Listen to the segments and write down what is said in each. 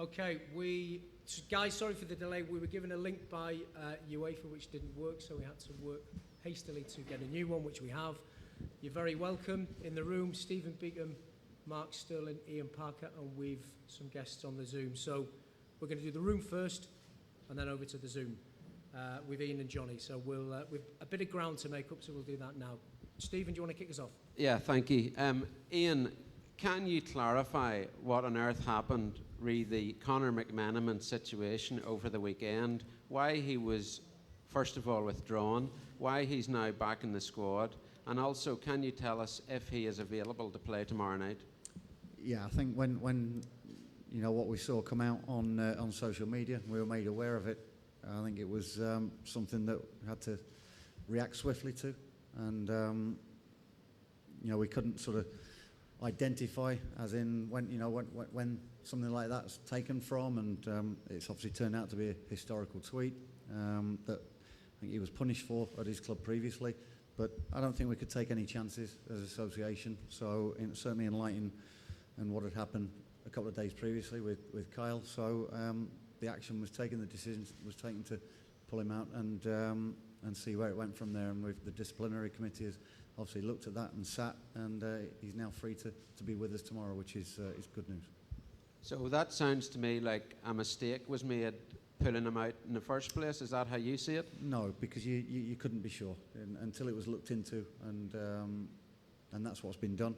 Okay, guys, sorry for the delay. We were given a link by UEFA which didn't work, so we had to work hastily to get a new one, which we have. You're very welcome. In the room, Stephen Beacom, Mark Sterling, Ian Parker, and we've some guests on the Zoom. So we're going to do the room first and then over to the Zoom with Ian and Jonny. So we've a bit of ground to make up, so we'll do that now. Stephen, do you want to kick us off? Yeah, thank you. Ian, can you clarify what on earth happened re the Conor McMenamin situation over the weekend? Why he was, first of all, withdrawn, why he's now back in the squad, and also can you tell us if he is available to play tomorrow night? Yeah, I think when you know what we saw come out on social media, we were made aware of it. I think it was something that we had to react swiftly to, and you know, we couldn't sort of identify as in when something like that's taken from, and it's obviously turned out to be a historical tweet that I think he was punished for at his club previously, but I don't think we could take any chances as an association. So certainly in light and what had happened a couple of days previously with Kyle, so the action was taken, the decision was taken to pull him out and see where it went from there, and the disciplinary committee has obviously looked at that and sat, and he's now free to be with us tomorrow, which is good news. So that sounds to me like a mistake was made pulling him out in the first place. Is that how you see it? No, because you couldn't be sure until it was looked into, and that's what's been done.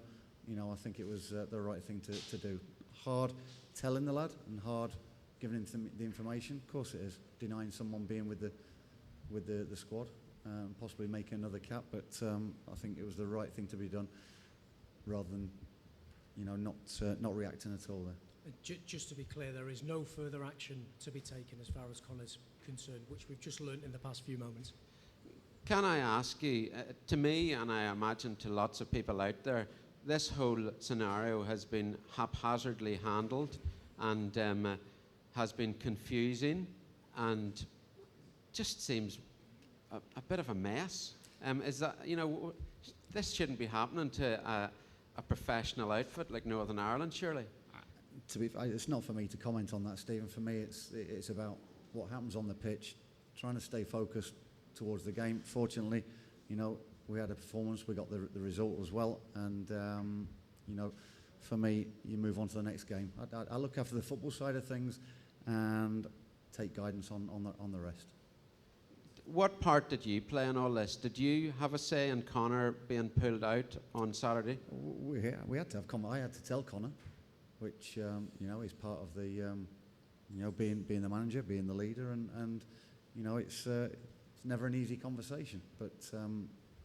You know, I think it was the right thing to do. Hard telling the lad and hard giving him the information. Of course it is. Denying someone being with the squad. Possibly make another cap, but I think it was the right thing to be done, rather than, you know, not reacting at all there. Just to be clear, there is no further action to be taken as far as Conor's concerned, which we've just learnt in the past few moments. Can I ask you, to me, and I imagine to lots of people out there, this whole scenario has been haphazardly handled and has been confusing and just seems a bit of a mess. Is that, you know, this shouldn't be happening to a professional outfit like Northern Ireland, surely? It's not for me to comment on that, Stephen. For me, it's about what happens on the pitch, trying to stay focused towards the game. Fortunately, you know, we had a performance, we got the result as well, and you know, for me, you move on to the next game. I look after the football side of things and take guidance on the rest. What part did you play in all this? Did you have a say in Conor being pulled out on Saturday? We had to have Conor. I had to tell Conor, which you know, is part of the you know, being the manager, being the leader, and you know, it's never an easy conversation. But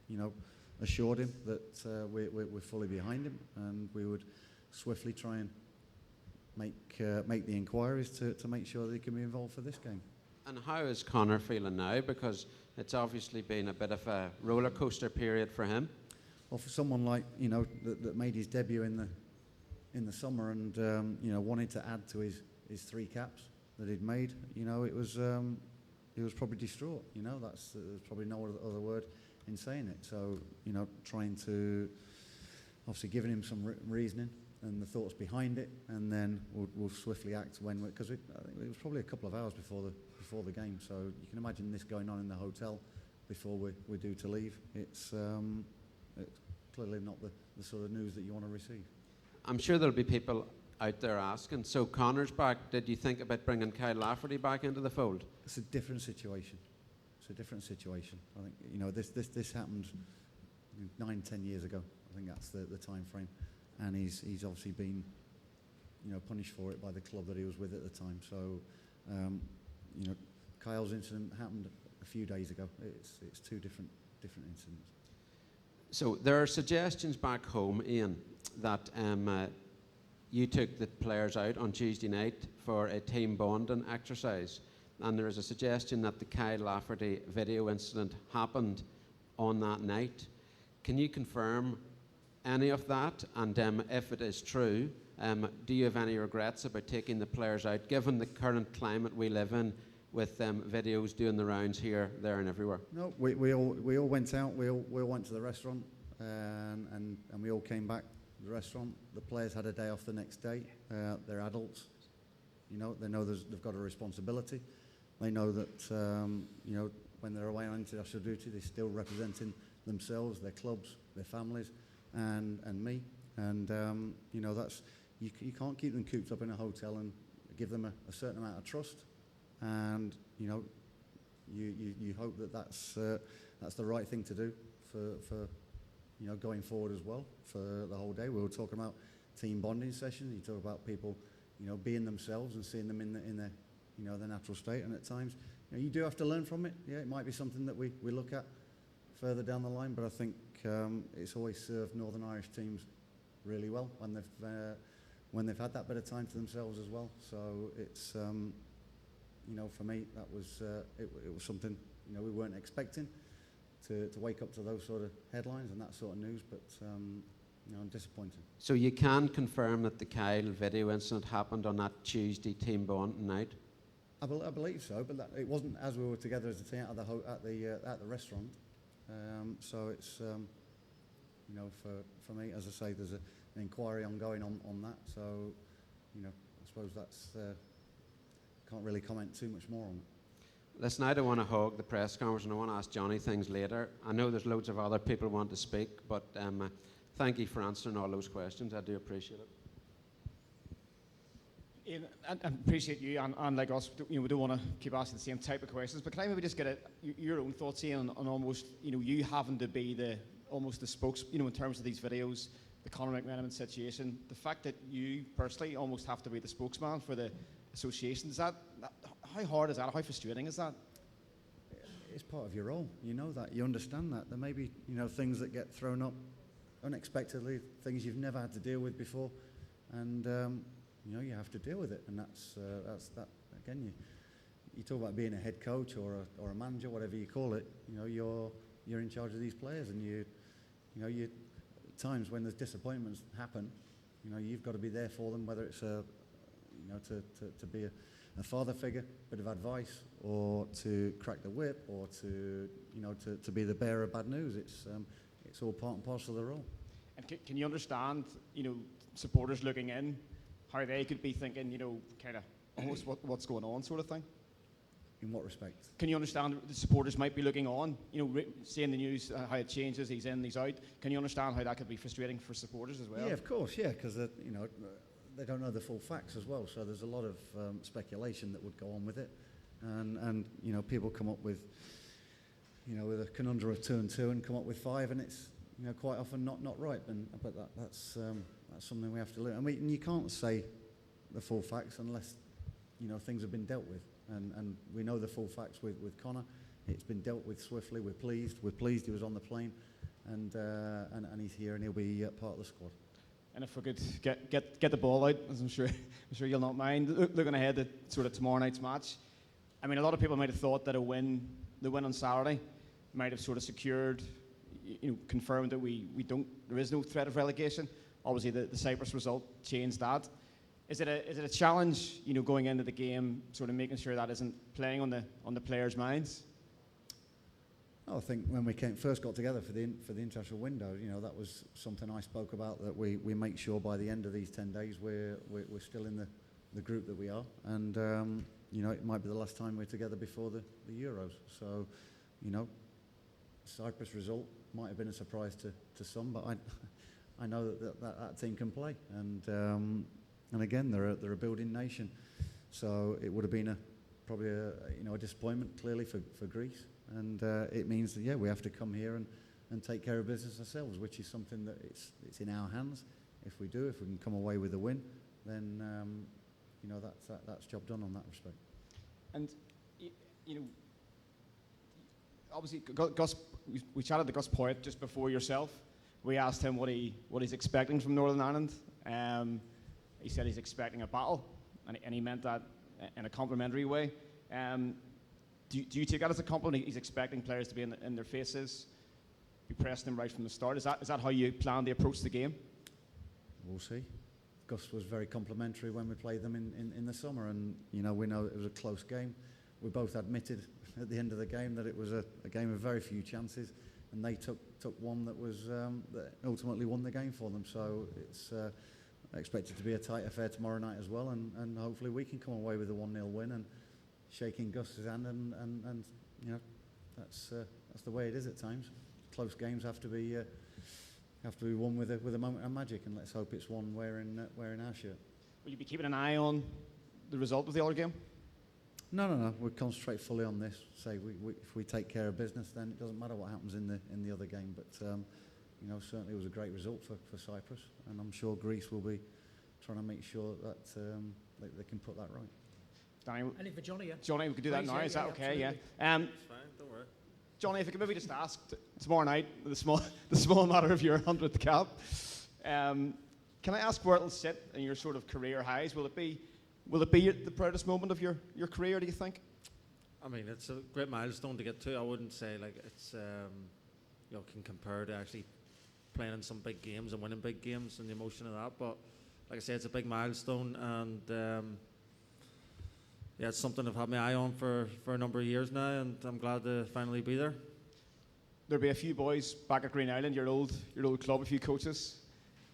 you know, assured him that we're fully behind him, and we would swiftly try and make the inquiries to make sure that he can be involved for this game. And how is Conor feeling now? Because it's obviously been a bit of a roller coaster period for him. Well, for someone like, you know, that made his debut in the summer and you know, wanted to add to his 3 caps that he'd made, you know, it was he was probably distraught. You know, there's probably no other word in saying it. So, you know, trying to obviously giving him some reasoning and the thoughts behind it, and then we'll swiftly act because I think it was probably a couple of hours before the game. So you can imagine this going on in the hotel before we're due to leave. It's clearly not the sort of news that you want to receive. I'm sure there'll be people out there asking, so Conor's back, did you think about bringing Kyle Lafferty back into the fold? It's a different situation. I think, you know, this happened 9-10 years ago. I think that's the time frame, and he's obviously been, you know, punished for it by the club that he was with at the time. So you know, Kyle's incident happened a few days ago. It's 2 different incidents. So there are suggestions back home, Ian, that you took the players out on Tuesday night for a team bonding exercise, and there is a suggestion that the Kyle Lafferty video incident happened on that night. Can you confirm any of that? And if it is true, do you have any regrets about taking the players out, given the current climate we live in, with videos doing the rounds here, there, and everywhere? No, we all went out. We all went to the restaurant, and we all came back to the restaurant. The players had a day off the next day. They're adults. they know they've got a responsibility. They know that when they're away on international duty, they're still representing themselves, their clubs, their families, and me. And that's you can't keep them cooped up in a hotel and give them a certain amount of trust. And you hope that that's the right thing to do for going forward as well for the whole day. We were talking about team bonding sessions. You talk about people being themselves and seeing them in their their natural state. And at times you do have to learn from it. Yeah, it might be something that we look at further down the line. But I think it's always served Northern Irish teams really well when they've had that bit of time to themselves as well. So it's for me that was it was something we weren't expecting to wake up to those sort of headlines and that sort of news, but I'm disappointed. So you can confirm that the Kyle video incident happened on that Tuesday team bonding night? I believe so, but it wasn't as we were together as a team at the restaurant. So it's for me, as I say, there's an inquiry ongoing on that. So I suppose that's can't really comment too much more on it. Listen, I don't want to hog the press conference, and I want to ask Jonny things later. I know there's loads of other people who want to speak, but thank you for answering all those questions. I do appreciate it. Ian, I appreciate you, and like us, we don't want to keep asking the same type of questions, but can I maybe just get your own thoughts, Ian, on almost, you having to be almost the spokes, in terms of these videos, the Conor McMenamin situation, the fact that you personally almost have to be the spokesman for the association, how hard is that? How frustrating is that? It's part of your role. You know that. You understand that. There may be, things that get thrown up unexpectedly, things you've never had to deal with before, and you have to deal with it. And that's that. Again, you talk about being a head coach or a manager, whatever you call it. You're in charge of these players, and you times when there's disappointments happen, you've got to be there for them, whether it's to be a father figure, bit of advice, or to crack the whip, or to be the bearer of bad news. It's all part and parcel of the role. And can you understand, supporters looking in, how they could be thinking, kind of almost what's going on, sort of thing? In what respect? Can you understand the supporters might be looking on, seeing the news, how it changes, he's in, he's out? Can you understand how that could be frustrating for supporters as well? Yeah, of course, yeah, because they don't know the full facts as well, so there's a lot of speculation that would go on with it, and people come up with with a conundrum of 2 and 2 and come up with 5, and it's quite often not right, but that's something we have to learn. I mean, you can't say the full facts unless things have been dealt with, and we know the full facts with Conor. It's been dealt with swiftly. We're pleased he was on the plane, and he's here, and he'll be part of the squad. And if we could get the ball out, as I'm sure you'll not mind, looking ahead to sort of tomorrow night's match. I mean, a lot of people might have thought that the win on Saturday might have sort of secured, confirmed that there is no threat of relegation. Obviously, the Cyprus result changed that. Is it a challenge, going into the game, sort of making sure that isn't playing on the players' minds? I think when we first got together for the international window, that was something I spoke about, that we make sure by the end of these 10 days we're still in the group that we are, and it might be the last time we're together before the Euros. So, Cyprus result might have been a surprise to some, but I know that team can play, and again they're a building nation, so it would have been probably a disappointment clearly for Greece. And it means that we have to come here and take care of business ourselves, which is something that it's in our hands. If we can come away with a win, then that's job done on that respect. And obviously, Gus, we chatted to Gus Poyet just before yourself. We asked him what he's expecting from Northern Ireland. He said he's expecting a battle, and he meant that in a complimentary way. Do you take that as a compliment? He's expecting players to be in their faces, be pressing them right from the start. Is that how you plan to approach the game? We'll see. Gus was very complimentary when we played them in the summer, and we know it was a close game. We both admitted at the end of the game that it was a game of very few chances, and they took one that was that ultimately won the game for them. So it's I expect it to be a tight affair tomorrow night as well, and hopefully we can come away with a 1-0 win and shaking Gus's hand, and you know, that's the way it is at times. Close games have to be won with a moment of magic, and let's hope it's one wearing our shirt. Will you be keeping an eye on the result of the other game? No. We'll concentrate fully on this. Say if we take care of business, then it doesn't matter what happens in the other game. But you know, certainly it was a great result for Cyprus, and I'm sure Greece will be trying to make sure that they can put that right. Danny, Any for Jonny, yeah? Johnny, we could do that now. Is that okay? Yeah. It's fine, don't worry. Johnny, if I could maybe just ask tomorrow night, the small matter of your 100th cap. Can I ask where it'll sit in your sort of career highs? Will it be the proudest moment of your career, do you think? I mean, it's a great milestone to get to. I wouldn't say like it's you know, can compare to actually playing in some big games and winning big games and the emotion of that. But like I said, it's a big milestone, and yeah, it's something I've had my eye on for a number of years now, and I'm glad to finally be there. There'll be a few boys back at Green Island, your old club, a few coaches,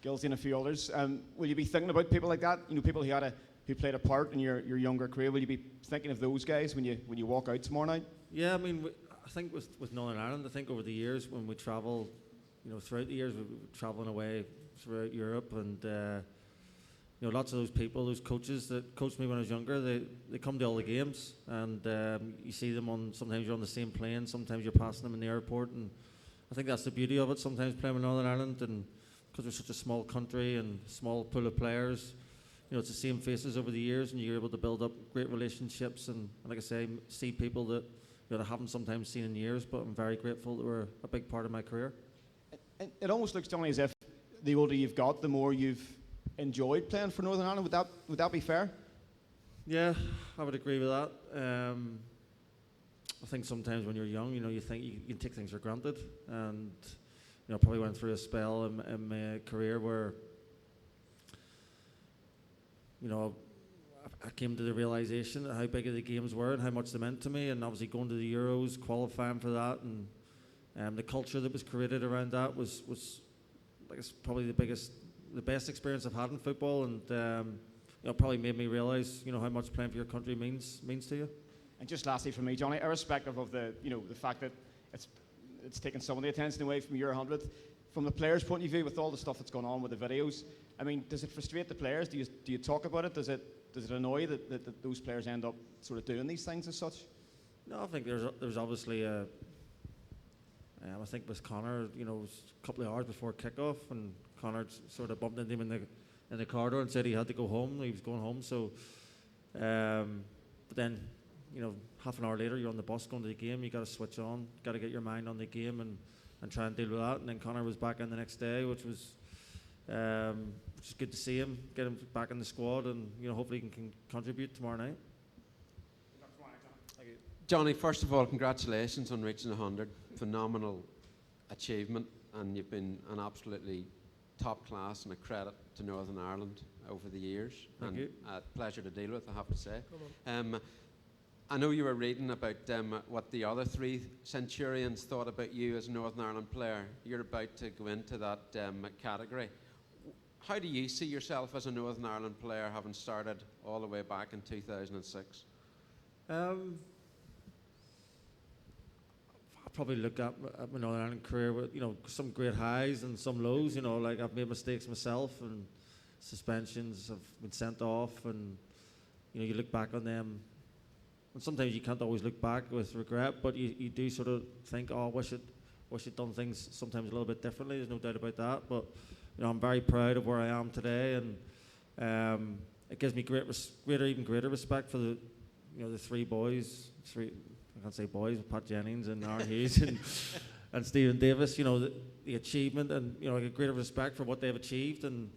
Gilsey and a few others. Will you be thinking about people like that? You know, people who played a part in your younger career. Will you be thinking of those guys when you walk out tomorrow night? Yeah, I mean, I think with Northern Ireland, I think over the years when we travel, you know, throughout the years we were travelling away throughout Europe, and you know, lots of those people, those coaches that coached me when I was younger, they come to all the games, and you see them on. Sometimes you're on the same plane, sometimes you're passing them in the airport, and I think that's the beauty of it. Sometimes playing with Northern Ireland, and because we're such a small country and small pool of players, you know, it's the same faces over the years, and you're able to build up great relationships, and like I say, see people that, you know, I haven't sometimes seen in years, but I'm very grateful that were a big part of my career. It almost looks, Johnny, as if the older you've got, the more you've enjoyed playing for Northern Ireland. Would that be fair? Yeah, I would agree with that. I think sometimes when you're young, you know, you think you can take things for granted, and you know, probably went through a spell in my career where, you know, I came to the realisation of how big the games were and how much they meant to me, and obviously going to the Euros, qualifying for that, and the culture that was created around that was like, it's probably the best experience I've had in football, and you know, probably made me realise, you know, how much playing for your country means to you. And just lastly from me, Johnny, irrespective of the fact that it's taken some of the attention away from your 100th, from the players' point of view, with all the stuff that's gone on with the videos, I mean, does it frustrate the players? Do you talk about it? Does it annoy that those players end up sort of doing these things as such? No, I think there's obviously I think with Connor, you know, it was a couple of hours before kickoff, and Connor sort of bumped into him in the corridor and said he had to go home. He was going home, so but then, you know, half an hour later you're on the bus going to the game. You got to switch on, got to get your mind on the game and try and deal with that. And then Connor was back in the next day, which was good to see him, get him back in the squad, and you know, hopefully he can contribute tomorrow night. Johnny, first of all, congratulations on reaching 100. Phenomenal achievement, and you've been an absolutely top class and a credit to Northern Ireland over the years. Thank you. A pleasure to deal with, I have to say. I know you were reading about what the other three Centurions thought about you as a Northern Ireland player. You're about to go into that category. How do you see yourself as a Northern Ireland player, having started all the way back in 2006? I probably look at my Northern Ireland career with, you know, some great highs and some lows. You know, like I've made mistakes myself, and suspensions have been sent off, and you know, you look back on them, and sometimes you can't always look back with regret, but you do sort of think, oh, wish I'd done things sometimes a little bit differently. There's no doubt about that. But you know, I'm very proud of where I am today, and it gives me even greater respect for the three boys. I can't say boys, Pat Jennings and Aaron Hughes and Stephen Davis. You know, the achievement, and you know, I get greater respect for what they've achieved, and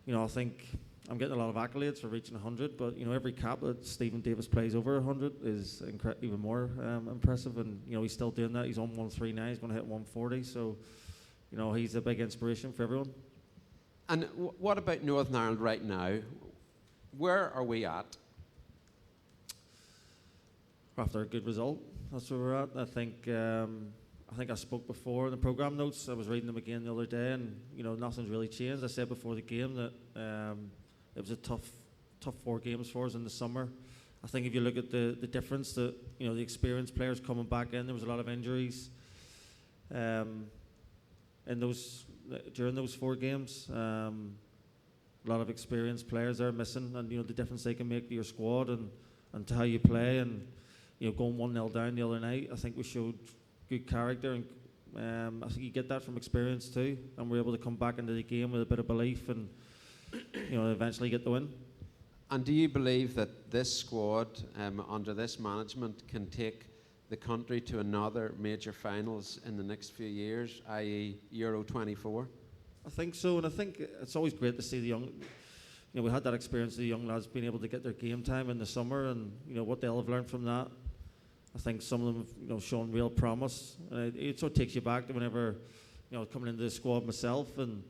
you know, I think I'm getting a lot of accolades for reaching 100. But you know, every cap that Stephen Davis plays over 100 is even more impressive, and you know, he's still doing that. He's on 139. He's going to hit 140. So, you know, he's a big inspiration for everyone. And what about Northern Ireland right now? Where are we at? After a good result, that's where we're at. I think I think I spoke before in the programme notes. I was reading them again the other day, and nothing's really changed. I said before the game that it was a tough 4 games for us in the summer. I think if you look at the difference that the experienced players coming back in, there was a lot of injuries during those 4 games. A lot of experienced players are missing, and the difference they can make to your squad and to how you play. And going 1-0 down the other night, I think we showed good character, and I think you get that from experience too. And we're able to come back into the game with a bit of belief, and eventually get the win. And do you believe that this squad, under this management, can take the country to another major finals in the next few years, i.e. Euro 24? I think so, and I think it's always great to see the young. We had that experience of the young lads being able to get their game time in the summer, and what they'll have learned from that. I think some of them have shown real promise. It sort of takes you back to whenever coming into the squad myself, and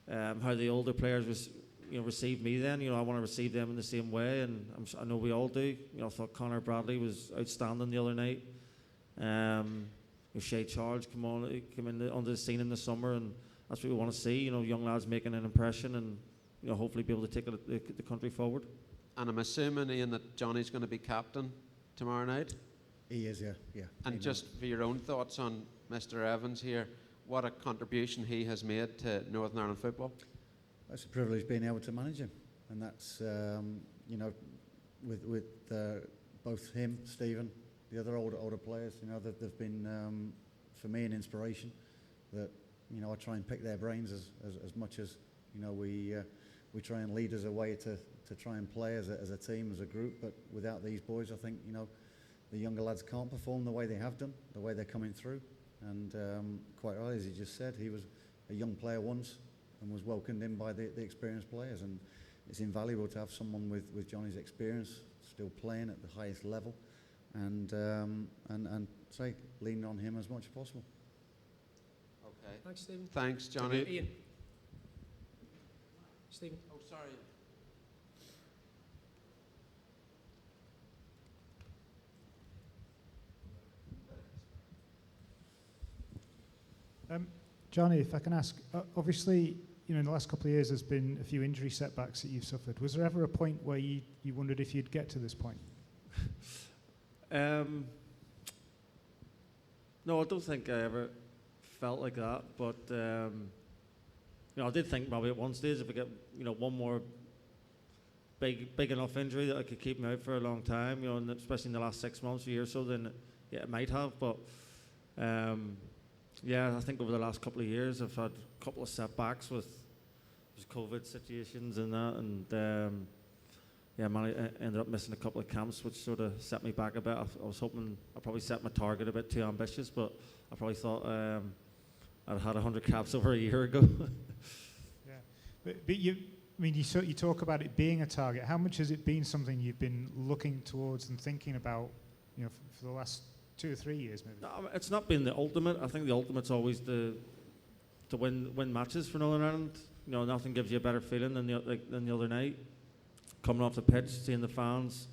how the older players received me then. I want to receive them in the same way, and I know we all do. I thought Connor Bradley was outstanding the other night. Shea Charles came in onto the scene in the summer, and that's what we want to see. Young lads making an impression, and hopefully be able to take the country forward. And I'm assuming, Ian, that Johnny's going to be captain tomorrow night. He is, yeah. And just for your own thoughts on Mr. Evans here, what a contribution he has made to Northern Ireland football. It's a privilege being able to manage him, and that's with both him, Stephen, the other older players. They've been for me an inspiration. That I try and pick their brains as much as we try and lead as a way to try and play as a team, as a group. But without these boys, I think the younger lads can't perform the way they have done, the way they're coming through. And quite right, as he just said, he was a young player once and was welcomed in by the experienced players. And it's invaluable to have someone with Johnny's experience still playing at the highest level, and say leaning on him as much as possible. Okay. Thanks, Stephen. Thanks, Johnny. Ian. Stephen. Oh, sorry. Johnny, if I can ask, obviously, in the last couple of years there's been a few injury setbacks that you've suffered. Was there ever a point where you wondered if you'd get to this point? No, I don't think I ever felt like that, but I did think probably at one stage if I get one more big enough injury that I could keep me out for a long time, and especially in the last 6 months, a year or so, then it might have. But I think over the last couple of years I've had a couple of setbacks with COVID situations and that, and I ended up missing a couple of camps, which sort of set me back a bit. I was hoping I probably set my target a bit too ambitious, but I probably thought I'd had 100 caps over a year ago. But you talk about it being a target. How much has it been something you've been looking towards and thinking about, for the last 2 or 3 years, maybe? No, it's not been the ultimate. I think the ultimate's always to win matches for Northern Ireland. Nothing gives you a better feeling than the other night, coming off the pitch, seeing the fans.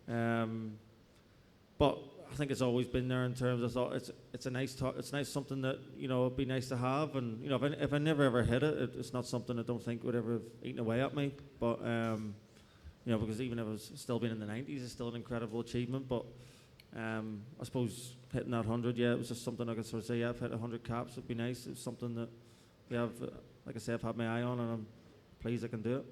But I think it's always been there in terms of thought. It's nice something that it'd be nice to have. And if I never ever hit it, it's not something I don't think would ever have eaten away at me. But because even if it was still being in the 90s, it's still an incredible achievement. But I suppose hitting that 100, it was just something I could sort of say, I've hit 100 caps, it'd be nice. It's something that like I say, I've had my eye on, and I'm pleased I can do it.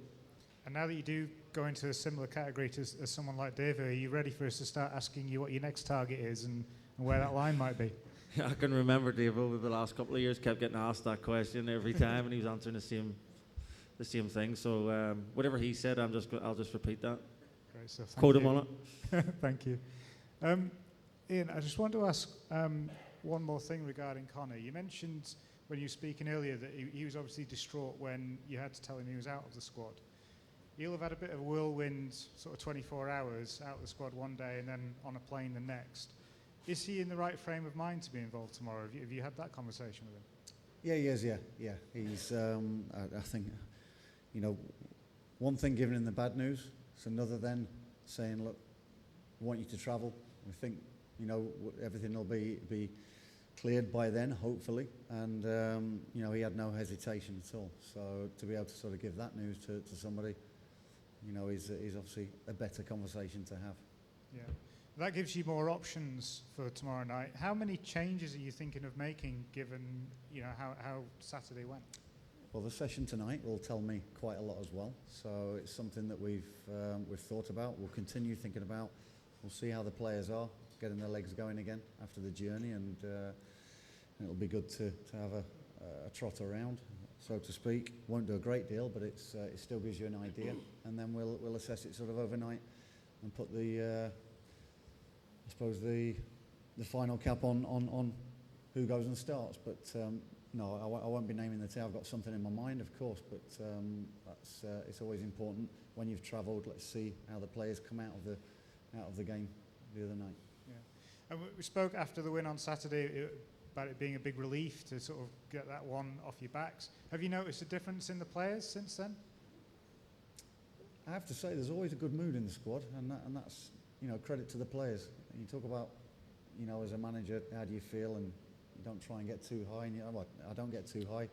And now that you do go into a similar category as someone like David, are you ready for us to start asking you what your next target is and where that line might be? I can remember David over the last couple of years kept getting asked that question every time, and he was answering the same thing. So whatever he said, I'll just repeat that. Great stuff. Quote him on it. Thank you. Ian, I just want to ask one more thing regarding Connor. You mentioned when you were speaking earlier that he was obviously distraught when you had to tell him he was out of the squad. He'll have had a bit of a whirlwind, sort of 24 hours out of the squad one day and then on a plane the next. Is he in the right frame of mind to be involved tomorrow? Have you had that conversation with him? Yeah, he is, yeah. He's, I think, one thing giving him the bad news, it's another then saying, look, we want you to travel. We think, everything will be cleared by then, hopefully, and you know, he had no hesitation at all. So to be able to sort of give that news to somebody, you know, is obviously a better conversation to have. Yeah. That gives you more options for tomorrow night. How many changes are you thinking of making, given, you know, how Saturday went? Well, the session tonight will tell me quite a lot as well. So it's something that we've thought about. We'll continue thinking about. We'll see how the players are getting their legs going again after the journey, and it'll be good to have a trot around, so to speak. Won't do a great deal, but it still gives you an idea, and then we'll assess it sort of overnight and put the I suppose the final cap on who goes and starts. But no, I won't be naming the team. I've got something in my mind, of course, but it's always important when you've travelled. Let's see how the players come out of the game the other night. Yeah. And we spoke after the win on Saturday about it being a big relief to sort of get that one off your backs. Have you noticed a difference in the players since then? I have to say, there's always a good mood in the squad, and that's, you know, credit to the players. You talk about, you know, as a manager, how do you feel, and you don't try and get too high. And I don't get too high,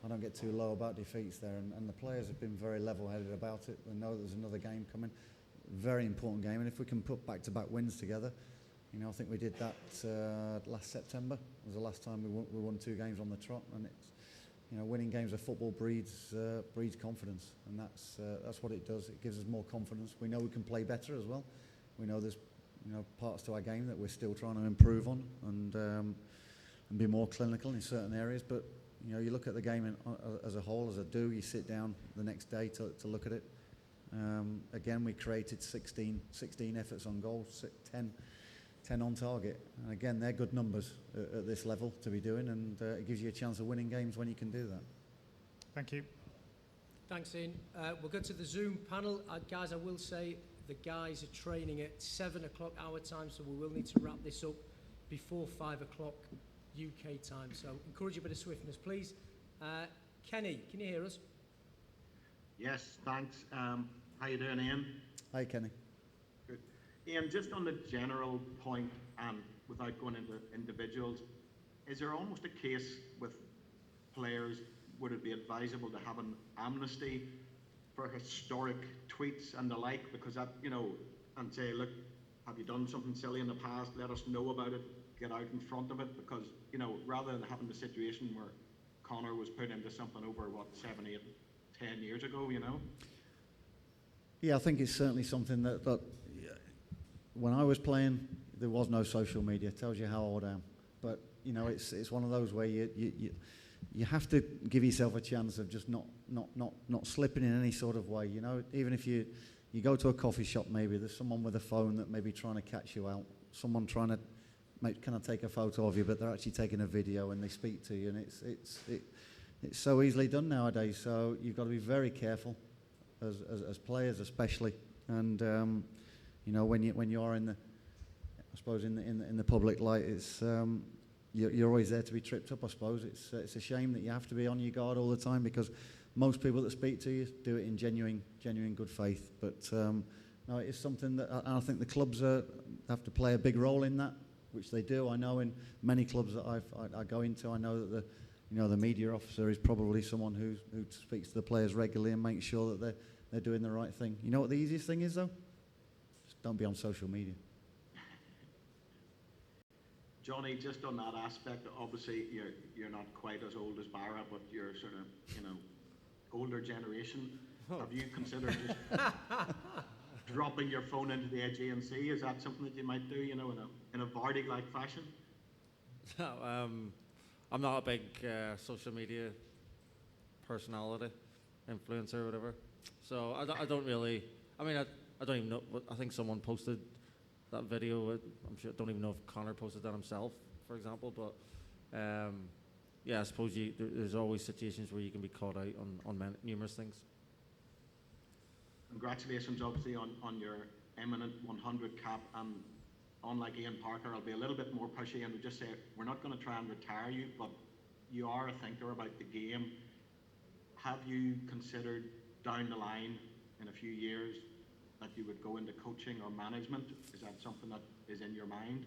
I don't get too low about defeats there, and the players have been very level-headed about it. They know there's another game coming, very important game, and if we can put back-to-back wins together, you know, I think we did that last September. It was the last time we won 2 games on the trot, and it's, you know, winning games of football breeds confidence, and that's what it does. It gives us more confidence. We know we can play better as well. We know there's, you know, parts to our game that we're still trying to improve on, and be more clinical in certain areas. But you know, you look at the game as a whole, as I do. You sit down the next day to look at it. Again, we created 16 efforts on goal, 10 on target. And again, they're good numbers at this level to be doing, and it gives you a chance of winning games when you can do that. Thank you. Thanks, Ian. We'll go to the Zoom panel. Guys, I will say the guys are training at 7 o'clock our time, so we will need to wrap this up before 5 o'clock UK time. So encourage a bit of swiftness, please. Kenny, can you hear us? Yes, thanks. How you doing, Ian? Hi, Kenny. Good. Ian, just on the general point, without going into individuals, is there almost a case with players, would it be advisable to have an amnesty for historic tweets and the like, because that, you know, and say, look, have you done something silly in the past? Let us know about it, get out in front of it, because, you know, rather than having the situation where Connor was put into something over, 7, 8, 10 years ago, you know? Yeah, I think it's certainly something that when I was playing, there was no social media. It tells you how old I am. But, you know, it's one of those where you have to give yourself a chance of just not slipping in any sort of way, you know. Even if you go to a coffee shop, maybe there's someone with a phone that may be trying to catch you out, someone trying to can I take a photo of you, but they're actually taking a video and they speak to you, and it's so easily done nowadays. So you've got to be very careful as players, especially, and you know, when you are in the, I suppose, in the public light, it's you're always there to be tripped up. I suppose it's a shame that you have to be on your guard all the time, because most people that speak to you do it in genuine good faith. But no, it is something that I think the clubs have to play a big role in that, which they do. I know in many clubs that I go into, I know that the media officer is probably someone who speaks to the players regularly and makes sure that they're doing the right thing. You know what the easiest thing is, though? Just don't be on social media. Jonny, just on that aspect, obviously you're not quite as old as Barra, but you're sort of, you know, older generation. Have you considered just dropping your phone into the Aegean Sea? Is that something that you might do, you know, in a Vardy-like fashion? No, I'm not a big social media personality, influencer, whatever. So I don't really. I mean, I don't even know. I think someone posted that video. I'm sure. I don't even know if Connor posted that himself, for example. But yeah, I suppose there's always situations where you can be caught out on numerous things. Congratulations, obviously, on your eminent 100 cap. And unlike Ian Parker, I'll be a little bit more pushy and just say we're not going to try and retire you, but you are a thinker about the game. Have you considered down the line in a few years that you would go into coaching or management? Is that something that is in your mind?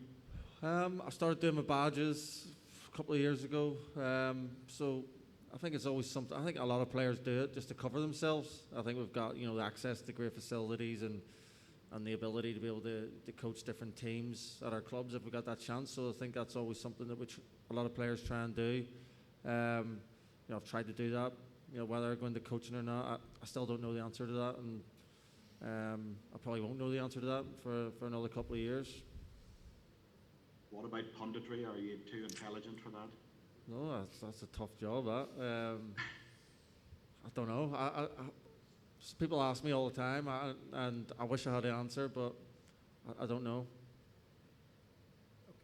I started doing my badges couple of years ago. So I think it's always something. I think a lot of players do it just to cover themselves. I think we've got the access to great facilities and the ability to be able to coach different teams at our clubs if we got that chance. So I think that's always something that a lot of players try and do. I've tried to do that. Whether I'm going to coaching or not, I still don't know the answer to that, and I probably won't know the answer to that for another couple of years. What about punditry? Are you too intelligent for that? No, that's a tough job. That I don't know. People ask me all the time, and I wish I had the answer, but I don't know.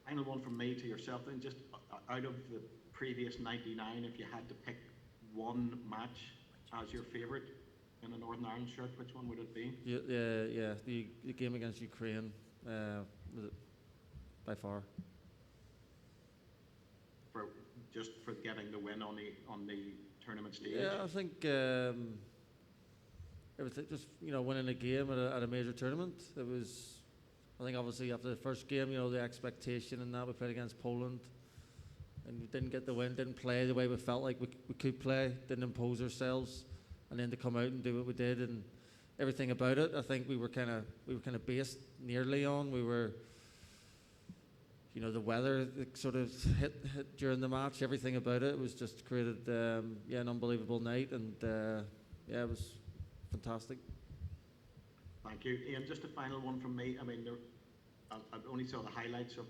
Final one from me to yourself then. Just out of the previous 99, if you had to pick one match as your favourite in a Northern Ireland shirt, which one would it be? Yeah. The game against Ukraine, was it by far. For getting the win on the tournament stage. Yeah, I think everything, just winning a game at a major tournament. It was, I think, obviously after the first game, the expectation and that we played against Poland, and we didn't get the win, didn't play the way we felt like we could play, didn't impose ourselves, and then to come out and do what we did and everything about it. I think we were kind of based nearly on. We were. The weather sort of hit during the match. Everything about it was just created, an unbelievable night, and it was fantastic. Thank you, Ian. Just a final one from me. I mean, I only saw the highlights of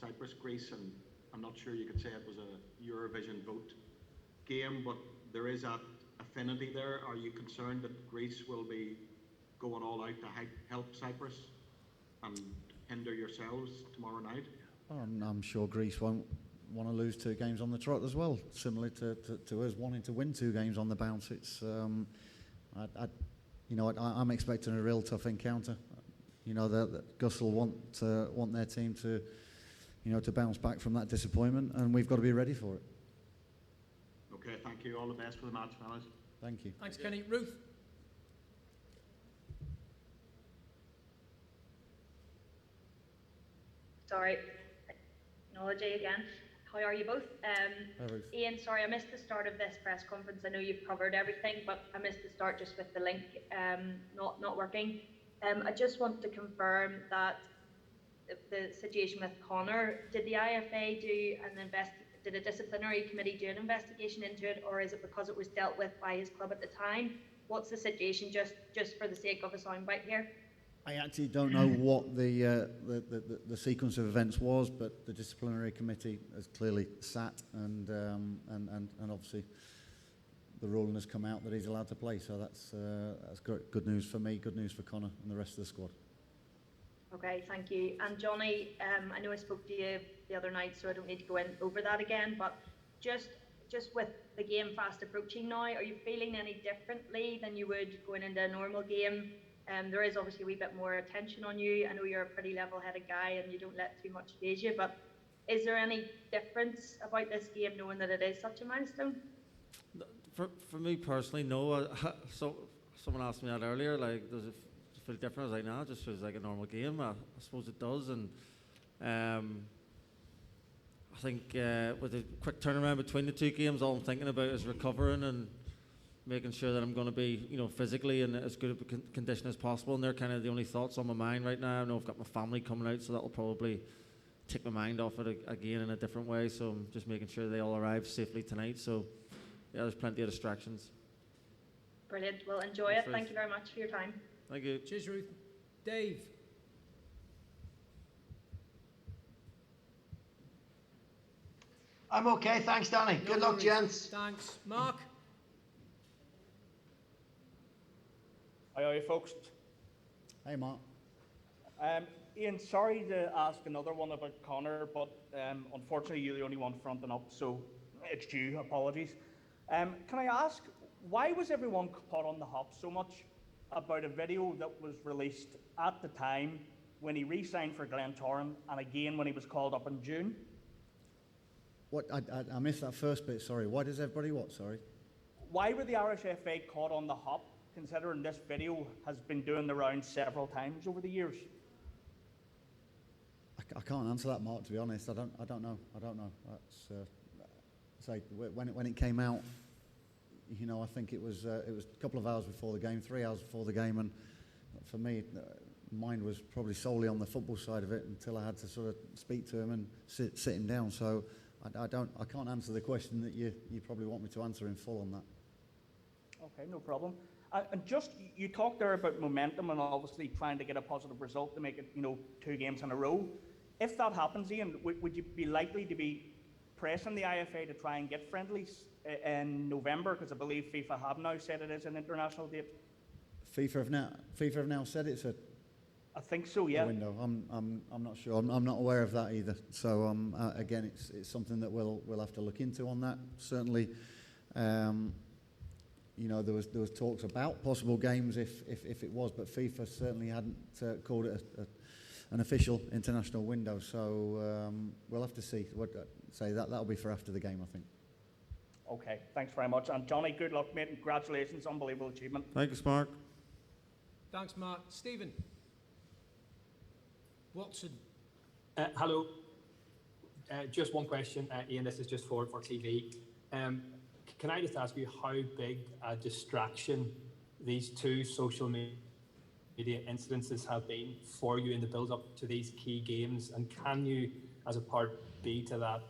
Cyprus, Greece, and I'm not sure you could say it was a Eurovision vote game, but there is that affinity there. Are you concerned that Greece will be going all out to help Cyprus and hinder yourselves tomorrow night? I'm sure Greece won't want to lose 2 games on the trot as well, similar to us wanting to win 2 games on the bounce. It's, I'm expecting a real tough encounter. That Gus will want their team to, to bounce back from that disappointment, and we've got to be ready for it. Okay, thank you. All the best for the match, fellas. Thank you. Thanks, Kenny. Ruth? Sorry, technology again. How are you both? Ian, sorry, I missed the start of this press conference. I know you've covered everything, but I missed the start just with the link not working. I just want to confirm that the situation with Connor, did the IFA did a disciplinary committee do an investigation into it, or is it because it was dealt with by his club at the time? What's the situation, just for the sake of a soundbite here? I actually don't know what the sequence of events was, but the disciplinary committee has clearly sat, and obviously the ruling has come out that he's allowed to play. So that's good news for me, good news for Connor and the rest of the squad. Okay, thank you. And Jonny, I know I spoke to you the other night, so I don't need to go in over that again. But just with the game fast approaching now, are you feeling any differently than you would going into a normal game? There is obviously a wee bit more attention on you. I know you're a pretty level-headed guy and you don't let too much phase you, but is there any difference about this game knowing that it is such a milestone? For me personally, no. So someone asked me that earlier, like, does it feel different? I was like, no, it just feels like a normal game. I suppose it does, and I think with a quick turnaround between the 2 games, all I'm thinking about is recovering and making sure that I'm going to be, physically in as good a condition as possible. And they're kind of the only thoughts on my mind right now. I know I've got my family coming out, so that'll probably take my mind off it again in a different way. So I'm just making sure they all arrive safely tonight. So yeah, there's plenty of distractions. Brilliant. Well, enjoy it. Thank you very much for your time. Thank you. Cheers, Ruth. Dave? I'm okay, thanks, Danny. No Good luck, worries. gents. Thanks. Mark? How are you, folks? Hey, Mark. Ian, sorry to ask another one about Connor, but unfortunately you're the only one fronting up, so it's due. Apologies. Can I ask, why was everyone caught on the hop so much about a video that was released at the time when he re-signed for Glentoran and again when he was called up in June? What? I missed that first bit, sorry. Why does everybody what, sorry? Why were the Irish FA caught on the hop, considering this video has been doing the rounds several times over the years? I can't answer that, Mark. To be honest, I don't know. That's say when it came out. You know, I think it was a couple of hours before the game, 3 hours before the game, and for me, mind was probably solely on the football side of it until I had to sort of speak to him and sit him down. So I can't answer the question that you probably want me to answer in full on that. Okay, no problem. And just, you talked there about momentum and obviously trying to get a positive result to make it, 2 games in a row. If that happens, Ian, would you be likely to be pressing the IFA to try and get friendlies in November? Because I believe FIFA have now said it is an international date. FIFA have now said it's a. I think so, yeah. Window. I'm not sure. I'm not aware of that either. So again, it's something that we'll have to look into on that. Certainly, there was talks about possible games if it was, but FIFA certainly hadn't called it an official international window. So we'll have to see. That'll be for after the game, I think. Okay, thanks very much. And Johnny, good luck, mate. Congratulations, unbelievable achievement. Thanks, Mark. Thanks, Mark. Stephen. Watson. Hello. Just one question, Ian. This is just for TV. Can I just ask you how big a distraction these 2 social media incidences have been for you in the build-up to these key games? And can you, as a part B to that,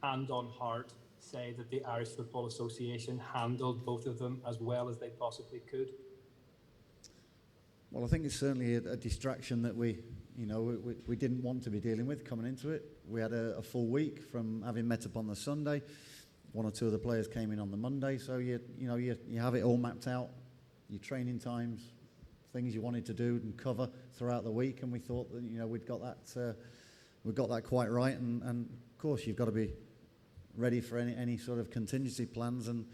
hand on heart, say that the Irish Football Association handled both of them as well as they possibly could? Well, I think it's certainly a distraction that we didn't want to be dealing with coming into it. We had a full week from having met up on the Sunday. 1 or 2 of the players came in on the Monday, so you have it all mapped out, your training times, things you wanted to do and cover throughout the week, and we thought that we'd got that quite right, and of course you've got to be ready for any sort of contingency plans, and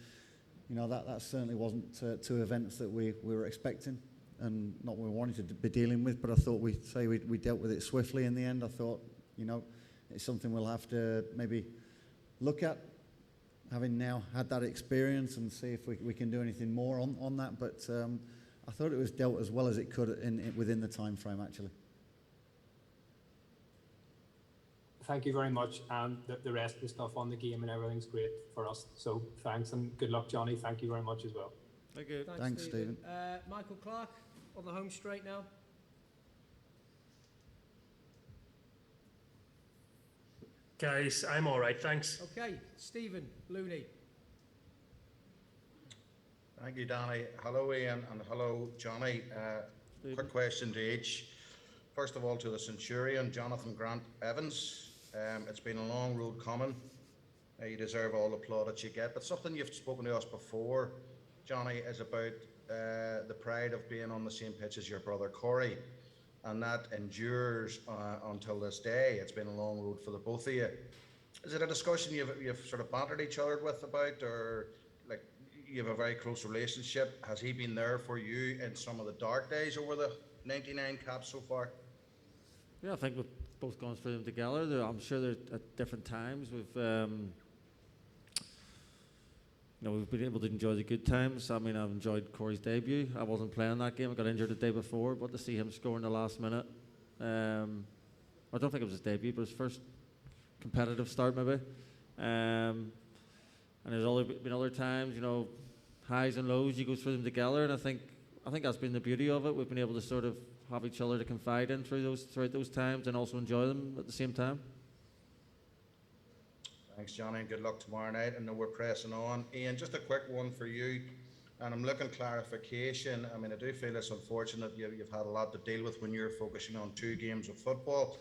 that certainly wasn't 2 events that we were expecting. And not what we wanted to be dealing with, but I thought we dealt with it swiftly in the end. I thought, it's something we'll have to maybe look at, having now had that experience, and see if we can do anything more on that. But I thought it was dealt as well as it could within the time frame, actually. Thank you very much, and the rest of the stuff on the game and everything's great for us. So thanks, and good luck, Johnny. Thank you very much as well. Thank you. Thanks, Stephen. Michael Clark on the home straight now. Guys, I'm all right, thanks. Okay, Stephen Looney. Thank you, Danny. Hello, Ian, and hello, Johnny. Quick question to each. First of all, to the Centurion, Jonathan Evans. It's been a long road coming. You deserve all the plaudits you get, but something you've spoken to us before, Johnny, is about the pride of being on the same pitch as your brother Corey, and that endures until this day. It's been a long road for the both of you. Is it a discussion you've sort of bantered each other with about, or like you have a very close relationship? Has he been there for you in some of the dark days over the 99 caps so far? Yeah, I think we've both gone through them together. I'm sure they're at different times. We've been able to enjoy the good times. I mean, I've enjoyed Corey's debut. I wasn't playing that game. I got injured the day before, but to see him score in the last minute, I don't think it was his debut, but his first competitive start maybe. And there's been other times, highs and lows. You go through them together, and I think that's been the beauty of it. We've been able to sort of have each other to confide in throughout those times, and also enjoy them at the same time. Thanks, Johnny, and good luck tomorrow night. I know we're pressing on. Ian, just a quick one for you, and I'm looking clarification. I mean, I do feel it's unfortunate you've had a lot to deal with when you're focusing on 2 games of football.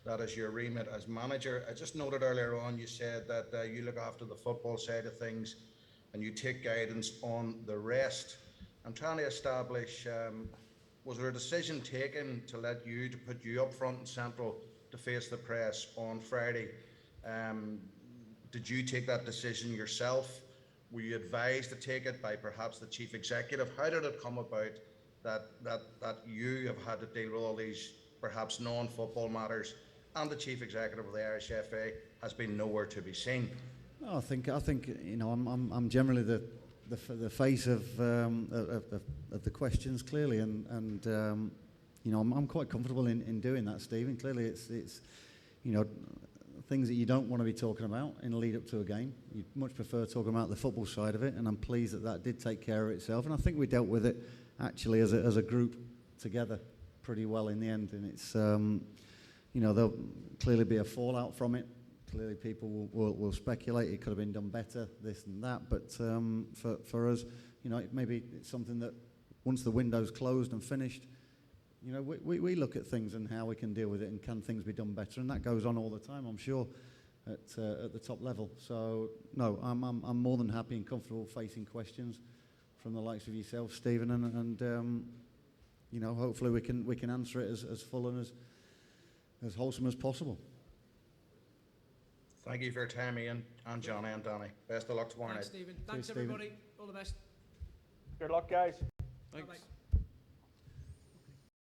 That is your remit as manager. I just noted earlier on you said that you look after the football side of things and you take guidance on the rest. I'm trying to establish, was there a decision taken to put you up front and central to face the press on Friday? Did you take that decision yourself? Were you advised to take it by perhaps the chief executive? How did it come about that you have had to deal with all these perhaps non-football matters, and the chief executive of the Irish FA has been nowhere to be seen? I think I'm generally the face of the questions, clearly, and I'm quite comfortable in doing that, Stephen. Clearly, it's things that you don't want to be talking about in the lead up to a game. You'd much prefer talking about the football side of it, and I'm pleased that did take care of itself. And I think we dealt with it actually as a group together pretty well in the end. And it's there'll clearly be a fallout from it. Clearly, people will speculate it could have been done better, this and that. But for us, maybe it's something that once the window's closed and finished, we look at things and how we can deal with it and can things be done better, and that goes on all the time, I'm sure, at the top level. So no, I'm more than happy and comfortable facing questions from the likes of yourself, Stephen, and hopefully we can answer it as full and as wholesome as possible. Thank you for your time, Ian and Jonny and Danny. Best of luck tomorrow night. Thanks, Stephen. Thanks, Stephen. everybody. All the best. Good luck, guys. Thanks. Bye-bye.